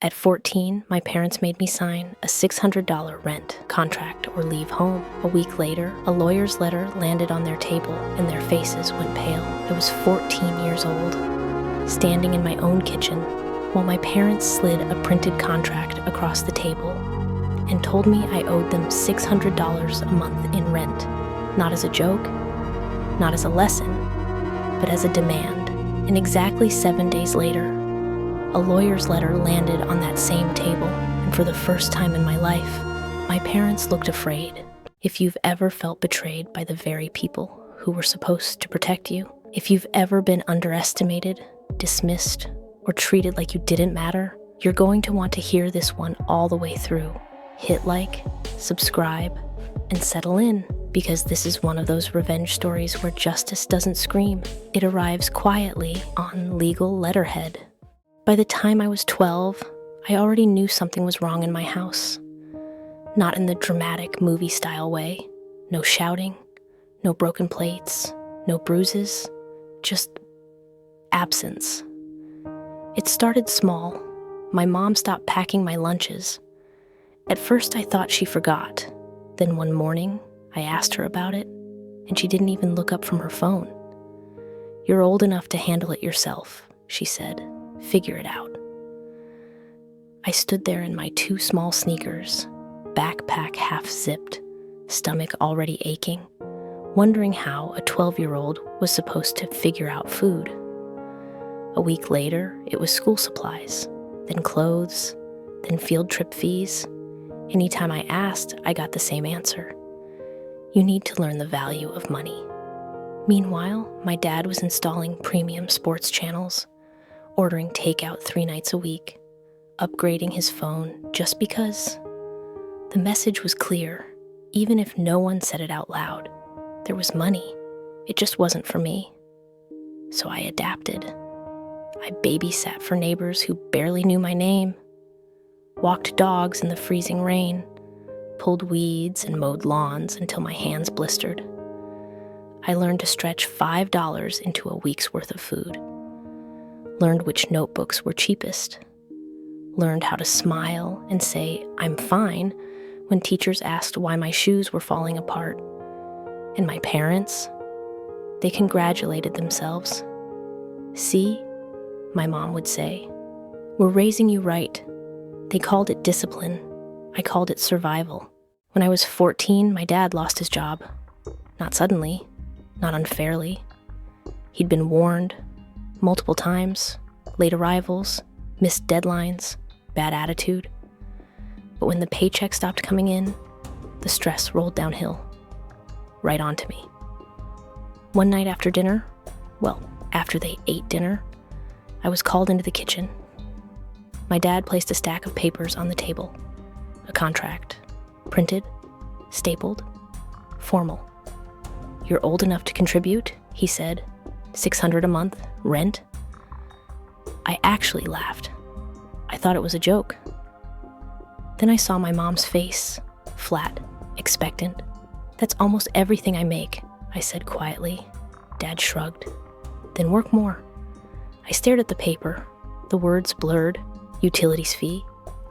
At 14, my parents made me sign a $600 rent contract or leave home. A week later, a lawyer's letter landed on their table and their faces went pale. I was 14 years old, standing in my own kitchen while my parents slid a printed contract across the table and told me I owed them $600 a month in rent, not as a joke, not as a lesson, but as a demand. And exactly 7 days later, a lawyer's letter landed on that same table, and for the first time in my life, my parents looked afraid. If you've ever felt betrayed by the very people who were supposed to protect you, if you've ever been underestimated, dismissed, or treated like you didn't matter, you're going to want to hear this one all the way through. Hit like, subscribe, and settle in, because this is one of those revenge stories where justice doesn't scream. It arrives quietly on legal letterhead. By the time I was 12, I already knew something was wrong in my house. Not in the dramatic movie-style way. No shouting, no broken plates, no bruises, just absence. It started small. My mom stopped packing my lunches. At first I thought she forgot. Then one morning, I asked her about it, and she didn't even look up from her phone. "You're old enough to handle it yourself," she said. "Figure it out." I stood there in my 2 small sneakers, backpack half zipped, stomach already aching, wondering how a 12-year-old was supposed to figure out food. A week later, it was school supplies, then clothes, then field trip fees. Anytime I asked, I got the same answer. You need to learn the value of money. Meanwhile, my dad was installing premium sports channels, ordering takeout 3 nights a week, upgrading his phone just because. The message was clear, even if no one said it out loud. There was money. It just wasn't for me. So I adapted. I babysat for neighbors who barely knew my name, walked dogs in the freezing rain, pulled weeds and mowed lawns until my hands blistered. I learned to stretch $5 into a week's worth of food. Learned which notebooks were cheapest. Learned how to smile and say, "I'm fine," when teachers asked why my shoes were falling apart. And my parents, they congratulated themselves. "See," my mom would say, "we're raising you right." They called it discipline. I called it survival. When I was 14, my dad lost his job. Not suddenly, not unfairly. He'd been warned multiple times, late arrivals, missed deadlines, bad attitude. But when the paycheck stopped coming in, the stress rolled downhill, right onto me. One night after dinner, after they ate dinner, I was called into the kitchen. My dad placed a stack of papers on the table. A contract, printed, stapled, formal. "You're old enough to contribute," he said. $600 a month, rent. I actually laughed. I thought it was a joke. Then I saw my mom's face, flat, expectant. "That's almost everything I make," I said quietly. Dad shrugged. "Then work more." I stared at the paper. The words blurred. Utilities fee,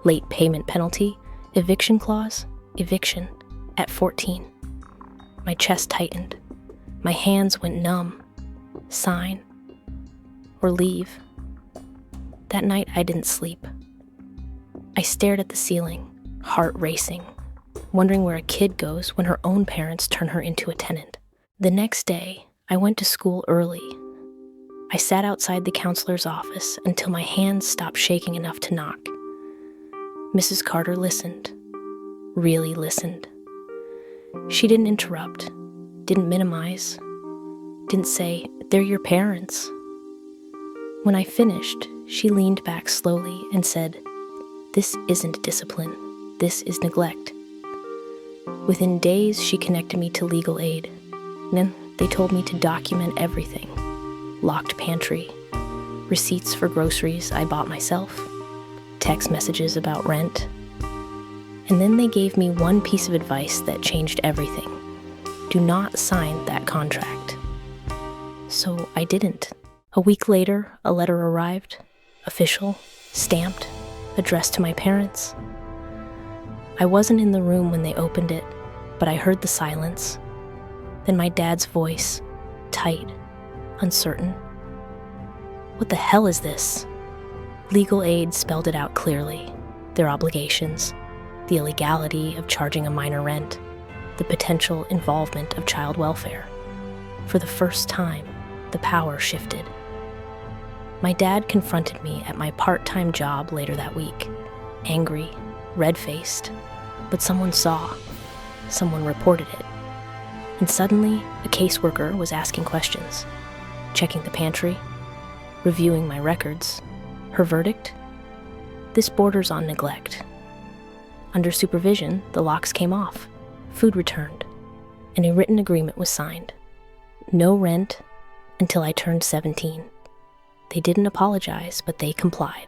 late payment penalty, eviction clause, eviction. At 14. My chest tightened. My hands went numb. Sign. Or leave. That night I didn't sleep. I stared at the ceiling, heart racing, wondering where a kid goes when her own parents turn her into a tenant. The next day, I went to school early. I sat outside the counselor's office until my hands stopped shaking enough to knock. Mrs. Carter listened, really listened. She didn't interrupt, didn't minimize, didn't say, "They're your parents." When I finished, she leaned back slowly and said, "This isn't discipline. This is neglect." Within days, she connected me to legal aid. Then they told me to document everything. Locked pantry, receipts for groceries I bought myself, text messages about rent. And then they gave me one piece of advice that changed everything. Do not sign that contract. So I didn't. A week later, a letter arrived, official, stamped, addressed to my parents. I wasn't in the room when they opened it, but I heard the silence. Then my dad's voice, tight, uncertain. "What the hell is this?" Legal aid spelled it out clearly. Their obligations, the illegality of charging a minor rent, the potential involvement of child welfare. For the first time, the power shifted. My dad confronted me at my part-time job later that week, angry, red-faced, but someone saw. Someone reported it. And suddenly, a caseworker was asking questions, checking the pantry, reviewing my records. Her verdict? This borders on neglect. Under supervision, the locks came off, food returned, and a written agreement was signed. No rent until I turned 17. They didn't apologize, but they complied,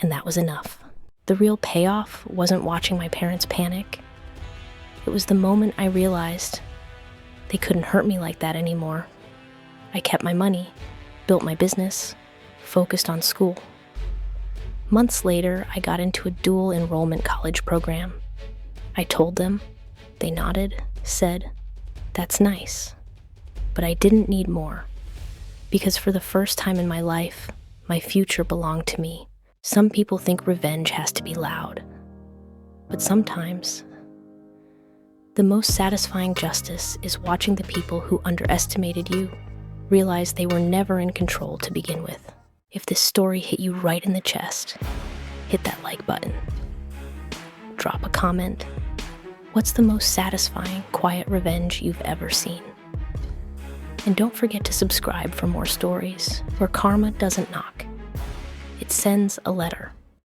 and that was enough. The real payoff wasn't watching my parents panic. It was the moment I realized they couldn't hurt me like that anymore. I kept my money, built my business, focused on school. Months later, I got into a dual enrollment college program. I told them. They nodded, said, "That's nice." But I didn't need more. Because for the first time in my life, my future belonged to me. Some people think revenge has to be loud. But sometimes, the most satisfying justice is watching the people who underestimated you realize they were never in control to begin with. If this story hit you right in the chest, hit that like button. Drop a comment. What's the most satisfying, quiet revenge you've ever seen? And don't forget to subscribe for more stories where karma doesn't knock. It sends a letter.